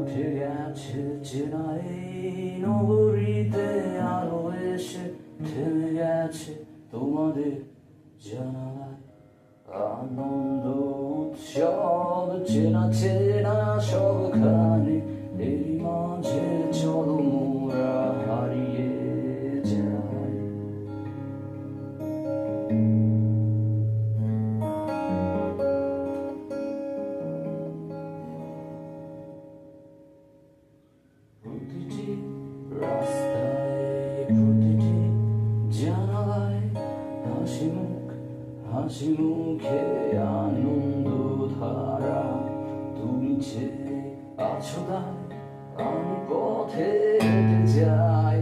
উঠে গেছে চেনাই নগরীতে আলো এসে থেমে গেছে তোমাদের জানালায় আনন্দ উৎসব চেনা চেনা সবখানে এরই মাঝে চলো মোরা হারিয়ে যাই। প্রতিটি রাস্তায় প্রতিটি জানালায় হাসি মুখে আনন্দ ধারা তুমি চেয়ে আছো তাই আমি পথে হেঁটে যাই।